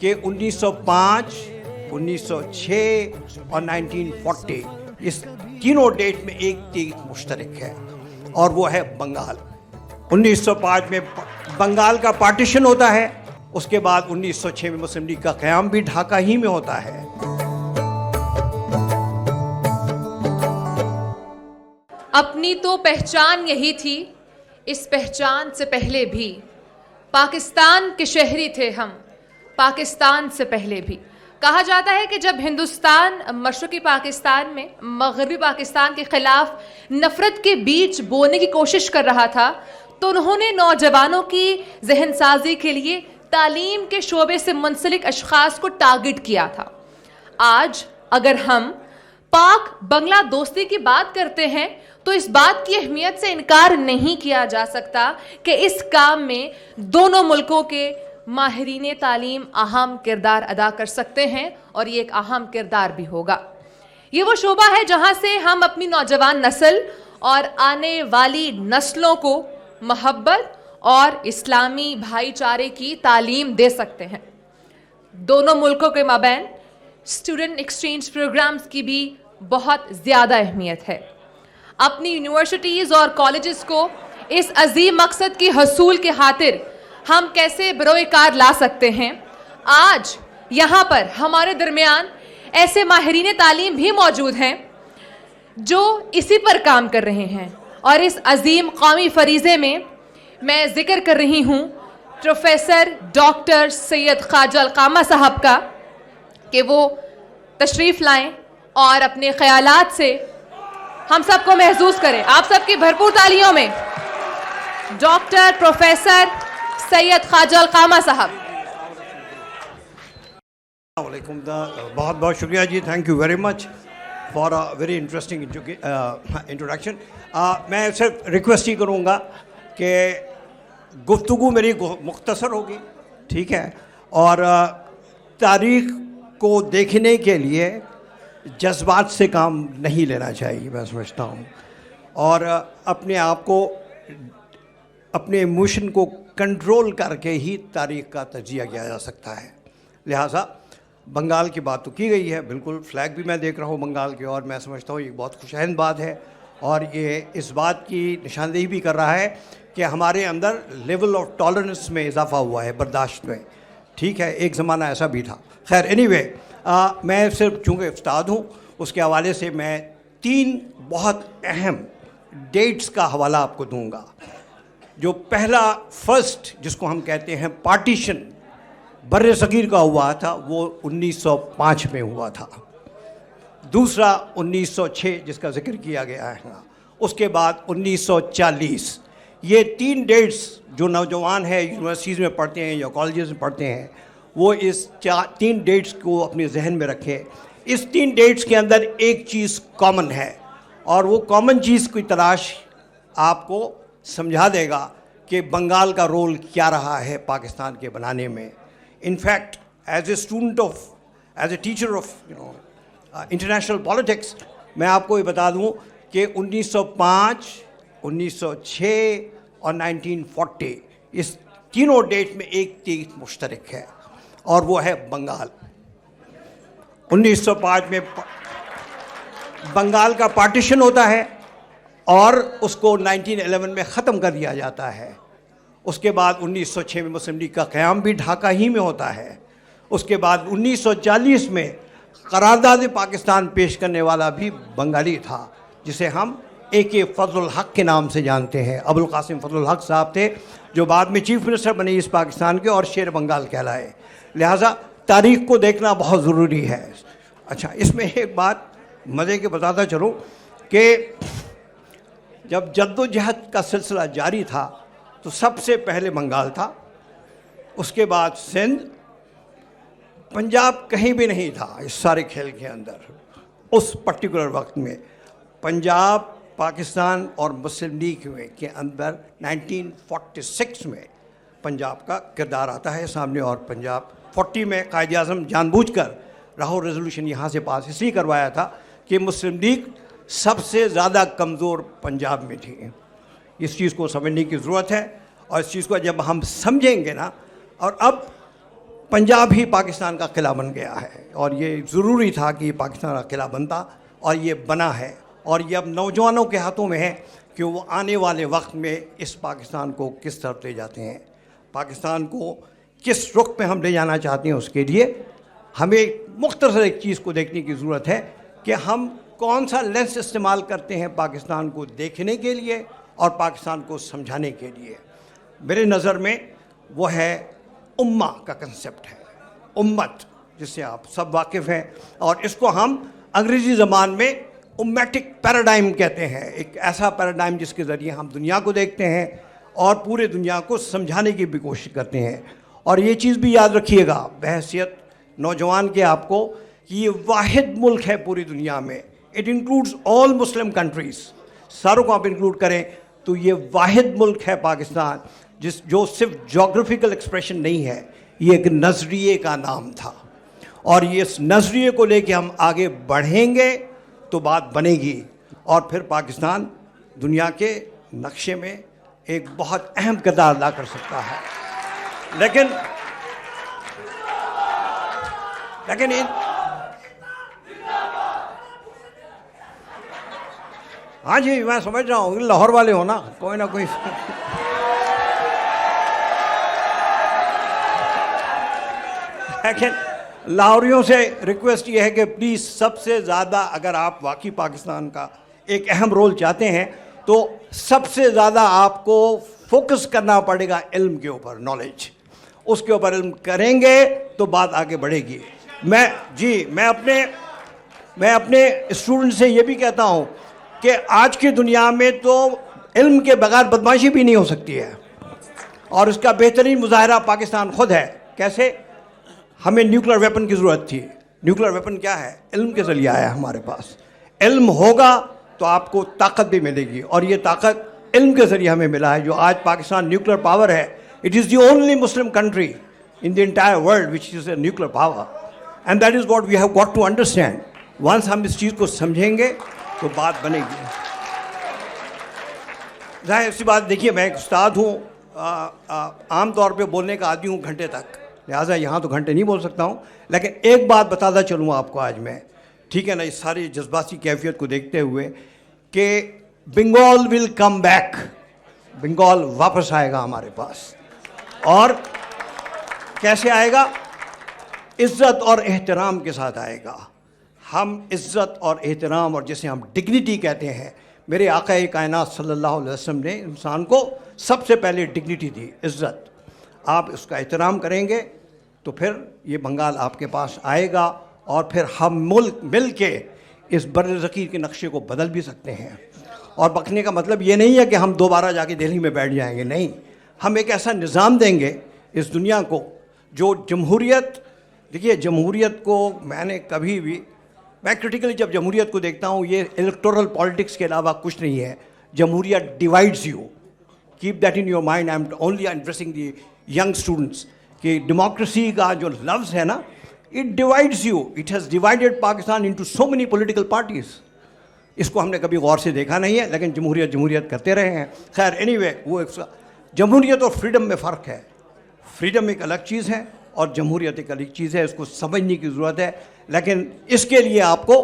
कि 1905, 1906 और 1940 इस तीनों डेट में एक चीज मुश्तरक है और वो है बंगाल। 1905 में बंगाल का पार्टीशन होता है, उसके बाद 1906 में मुस्लिम लीग का क़याम भी ढाका ही में होता है। अपनी तो पहचान यही थी, इस पहचान से पहले भी पाकिस्तान के शहरी थे हम, पाकिस्तान से पहले भी। कहा जाता है कि जब हिंदुस्तान मशरक़ी पाकिस्तान में मगरबी पाकिस्तान के ख़िलाफ़ नफ़रत के बीज बोने की कोशिश कर रहा था, तो उन्होंने नौजवानों की जहन साजी के लिए तालीम के शोबे से मुंसलिक अशख़ास को टारगेट किया था। आज अगर हम पाक बंगला दोस्ती की बात करते हैं तो इस बात की अहमियत से इनकार नहीं किया जा सकता कि इस काम में दोनों मुल्कों के माहिरीन तालीम अहम किरदार अदा कर सकते हैं और ये एक अहम किरदार भी होगा। ये वो शोबा है जहाँ से हम अपनी नौजवान नस्ल और आने वाली नस्लों को मोहब्बत और इस्लामी भाईचारे की तालीम दे सकते हैं। दोनों मुल्कों के माबैन स्टूडेंट एक्सचेंज प्रोग्राम्स की भी बहुत ज़्यादा अहमियत है। अपनी यूनिवर्सिटीज़ और कॉलेजेस को इस अजीम मकसद की हसूल के खातिर हम कैसे बरोएकार ला सकते हैं। आज यहाँ पर हमारे दरमियान ऐसे माहिरीन तालीम भी मौजूद हैं जो इसी पर काम कर रहे हैं और इस अजीम कौमी फरीज़े में मैं ज़िक्र कर रही हूँ प्रोफेसर डॉक्टर सैयद ख्वाजा अलकामा साहब का कि वो तशरीफ़ लाएं और अपने ख़यालात से हम सबको महसूस करें। आप सबकी भरपूर तालियों में डॉक्टर प्रोफेसर सैयद ख्वाजा अलकामा साहब। बहुत बहुत शुक्रिया जी, thank you very much for a very interesting introduction. मैं सिर्फ रिक्वेस्ट ही करूँगा कि गुफ्तगू मेरी मुख्तसर होगी, ठीक है, और तारीख़ को देखने के लिए जज्बात से काम नहीं लेना चाहिए, मैं समझता हूँ, और अपने आप को, अपने इमोशन को कंट्रोल करके ही तारीख़ का तजिया किया जा सकता है। लिहाजा बंगाल की बात तो की गई है, बिल्कुल फ्लैग भी मैं देख रहा हूँ बंगाल के, और मैं समझता हूँ ये बहुत खुशहन बात है और ये इस बात की निशानदेही भी कर रहा है कि हमारे अंदर लेवल ऑफ टॉलरेंस में इजाफ़ा हुआ है, बर्दाश्त में, ठीक है। एक ज़माना ऐसा भी था। खैर एनीवे, मैं सिर्फ चूँकि उस्ताद हूँ उसके हवाले से मैं 3 बहुत अहम डेट्स का हवाला आपको दूँगा। जो पहला फर्स्ट जिसको हम कहते हैं पार्टीशन बर्रे सगीर का हुआ था वो 1905 में हुआ था। दूसरा 1906 जिसका जिक्र किया गया है, उसके बाद 1940। ये 3 डेट्स जो नौजवान है यूनिवर्सिटीज़ में पढ़ते हैं या कॉलेजेस में पढ़ते हैं वो इस 3 डेट्स को अपने जहन में रखें। इस 3 डेट्स के अंदर एक चीज़ कॉमन है और वो कॉमन चीज़ की तलाश आपको समझा देगा कि बंगाल का रोल क्या रहा है पाकिस्तान के बनाने में। In fact as a student of, as a teacher of international politics, मैं आपको ये बता दूं कि 1905, 1906 और 1940 इस तीनों डेट में एक चीज़ मुश्तरक है और वो है बंगाल। 1905 में बंगाल का पार्टीशन होता है और उसको 1911 में ख़त्म कर दिया जाता है। उसके बाद 1906 में मुस्लिम लीग का क़याम भी ढाका ही में होता है। उसके बाद 1940 में करारदाद पाकिस्तान पेश करने वाला भी बंगाली था जिसे हम AK फजलुल हक के नाम से जानते हैं। अबुल कासिम फजलुल हक साहब थे जो बाद में चीफ मिनिस्टर बने इस पाकिस्तान के और शेर बंगाल कहलाए। लिहाजा तारीख़ को देखना बहुत ज़रूरी है। अच्छा, इसमें एक बात मज़े के बताता चलूँ कि जब जद्दोजहद का सिलसिला जारी था तो सबसे पहले बंगाल था, उसके बाद सिंध, पंजाब कहीं भी नहीं था इस सारे खेल के अंदर। उस पर्टिकुलर वक्त में पंजाब, पाकिस्तान और मुस्लिम लीग के अंदर 1946 में पंजाब का किरदार आता है सामने। और पंजाब 40 में कायद आज़म जानबूझकर लाहौर रेजोल्यूशन यहाँ से पास इसलिए करवाया था कि मुस्लिम लीग सबसे ज़्यादा कमज़ोर पंजाब में थी। इस चीज़ को समझने की ज़रूरत है और इस चीज़ को जब हम समझेंगे ना, और अब पंजाब ही पाकिस्तान का किला बन गया है और ये ज़रूरी था कि पाकिस्तान का किला बनता और ये बना है और ये अब नौजवानों के हाथों में है कि वो आने वाले वक्त में इस पाकिस्तान को किस तरफ ले जाते हैं, पाकिस्तान को किस रुख पे हम ले जाना चाहते हैं। उसके लिए हमें मुख्तसर एक चीज़ को देखने की ज़रूरत है कि हम कौन सा लेंस इस्तेमाल करते हैं पाकिस्तान को देखने के लिए और पाकिस्तान को समझाने के लिए। मेरे नज़र में वो है उम्मा का कंसेप्ट है, उम्मत, जिससे आप सब वाकिफ़ हैं और इसको हम अंग्रेज़ी ज़बान में उम्मेटिक पैराडाइम कहते हैं। एक ऐसा पैराडाइम जिसके ज़रिए हम दुनिया को देखते हैं और पूरे दुनिया को समझाने की भी कोशिश करते हैं। और ये चीज़ भी याद रखिएगा बहैसियत नौजवान के आपको कि ये वाहिद मुल्क है पूरी दुनिया में, it includes all Muslim countries, सारों को आप इंक्लूड करें तो ये वाहिद मुल्क है पाकिस्तान जो सिर्फ जोग्राफिकल एक्सप्रेशन नहीं है, ये एक नज़रिए का नाम था। और ये इस नज़रिए को लेके हम आगे बढ़ेंगे तो बात बनेगी और फिर पाकिस्तान दुनिया के नक्शे में एक बहुत अहम किरदार अदा कर सकता है। लेकिन हाँ जी, मैं समझ रहा हूँ लाहौर वाले हो ना, कोई ना कोई लेकिन लाहौरियों से रिक्वेस्ट ये है कि प्लीज़ सबसे ज़्यादा अगर आप वाकई पाकिस्तान का एक अहम रोल चाहते हैं तो सबसे ज़्यादा आपको फोकस करना पड़ेगा इल्म के ऊपर, नॉलेज, उसके ऊपर इल्म करेंगे तो बात आगे बढ़ेगी। मैं अपने स्टूडेंट से ये भी कहता हूँ कि आज की दुनिया में तो इल्म के बगैर बदमाशी भी नहीं हो सकती है और उसका बेहतरीन मुजाहरा पाकिस्तान खुद है। कैसे? हमें न्यूक्लियर वेपन की ज़रूरत थी, न्यूक्लियर वेपन क्या है? इल्म के ज़रिए आया हमारे पास। इल्म होगा तो आपको ताकत भी मिलेगी और ये ताकत इल्म के ज़रिए हमें मिला है। जो आज पाकिस्तान न्यूक्लियर पावर है, it is the only Muslim country in the entire world which is a nuclear power and that is what we have got to understand. Once हम इस चीज़ को समझेंगे तो बात बनेगी। जाहिर सी बात, देखिए मैं एक उस्ताद हूँ, आम तौर पे बोलने का आदी हूँ घंटे तक, लिहाजा यहाँ तो घंटे नहीं बोल सकता हूँ, लेकिन एक बात बताता चलूँ आपको आज मैं, ठीक है ना, इस सारी जज्बाती कैफियत को देखते हुए कि Bengal will come back, Bengal वापस आएगा हमारे पास। और कैसे आएगा? इज़्ज़त और एहतराम के साथ आएगा। हम इज़्ज़त और एहतराम और जिसे हम डिग्निटी कहते हैं, मेरे आक़ा कायनात सल्लल्लाहु अलैहि वसल्लम ने इंसान को सबसे पहले डिग्निटी दी, इज़्ज़त। आप उसका एहतराम करेंगे तो फिर ये बंगाल आपके पास आएगा और फिर हम मुल्क मिल के इस बर्ज़कीर के नक्शे को बदल भी सकते हैं। और बकने का मतलब ये नहीं है कि हम दोबारा जाके दिल्ली में बैठ जाएंगे, नहीं, हम एक ऐसा निज़ाम देंगे इस दुनिया को जो जमहूरियत, देखिए जमहूरियत को मैंने कभी भी, मैं क्रिटिकली जब जमहूरियत को देखता हूँ, ये इलेक्टोरल पॉलिटिक्स के अलावा कुछ नहीं है। जमहूरियत divides you, keep that in your mind. I am only addressing the young students कि डेमोक्रेसी का जो लफ्ज़ है ना, it divides you, it has divided Pakistan into so many political parties. इसको हमने कभी गौर से देखा नहीं है, लेकिन जमहूरियत जमहूरियत करते रहे हैं। खैर एनीवे, वो जमहूरियत और फ्रीडम में फ़र्क है। फ्रीडम एक अलग चीज़ है और जमहूरियत एक अलग चीज़ है, इसको समझने की ज़रूरत है। लेकिन इसके लिए आपको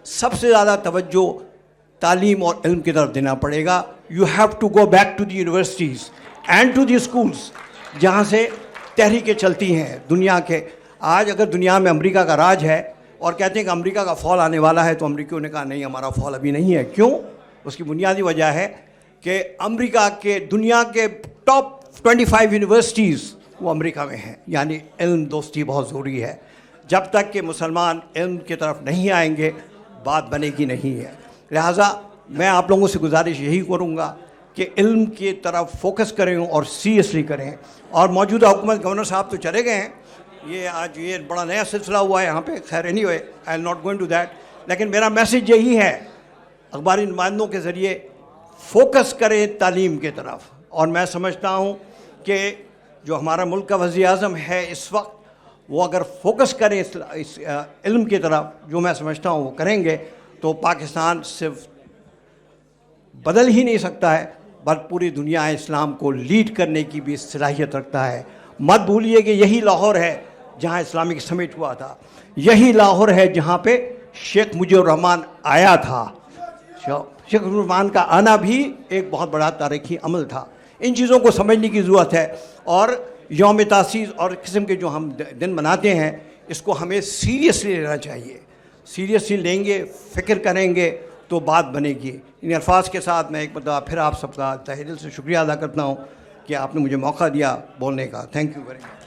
सबसे ज़्यादा तवज्जो तालीम और इल्म की तरफ देना पड़ेगा। You have to go back to the universities and to the schools जहाँ से तहरीकें चलती हैं दुनिया के। आज अगर दुनिया में अमेरिका का राज है और कहते हैं कि अमेरिका का फॉल आने वाला है, तो अमेरिकियों ने कहा नहीं, हमारा फॉल अभी नहीं है। क्यों? उसकी बुनियादी वजह है कि अमेरिका के दुनिया के टॉप 25 यूनिवर्सिटीज़ वो अमेरिका में हैं। यानी इल्म दोस्ती बहुत ज़रूरी है। जब तक कि मुसलमान इल्म की तरफ नहीं आएंगे बात बनेगी नहीं है। लिहाजा मैं आप लोगों से गुजारिश यही करूँगा कि इल्म की तरफ फोकस करें और सीरियसली करें। और मौजूदा हुकूमत, गवर्नर साहब तो चले गए हैं, ये आज ये बड़ा नया सिलसिला हुआ है यहाँ पे। खैर anyway, I am not going to that. लेकिन मेरा मैसेज यही है, अखबारी नुमाइंदों के ज़रिए फोकस करें तालीम की तरफ। और मैं समझता हूँ कि जो हमारा मुल्क का वज़ीर आज़म है इस वक्त, वो अगर फोकस करें इस इल्म की तरफ, जो मैं समझता हूँ वो करेंगे, तो पाकिस्तान सिर्फ बदल ही नहीं सकता है बल्कि पूरी दुनिया इस्लाम को लीड करने की भी सलाहियत रखता है। मत भूलिए कि यही लाहौर है जहाँ इस्लामिक समिट हुआ था, यही लाहौर है जहाँ पे शेख मुजीबुर रहमान आया था। शेख मुजीबुर रहमान का आना भी एक बहुत बड़ा तारीखी अमल था। इन चीज़ों को समझने की ज़रूरत है और यौम तासीस और किस्म के जो हम दिन मनाते हैं इसको हमें सीरियसली लेना चाहिए। सीरियसली लेंगे, फ़िक्र करेंगे तो बात बनेगी। इन अल्फाज के साथ मैं एक बार फिर आप सबका तहे दिल से शुक्रिया अदा करता हूँ कि आपने मुझे मौका दिया बोलने का। Thank you very much.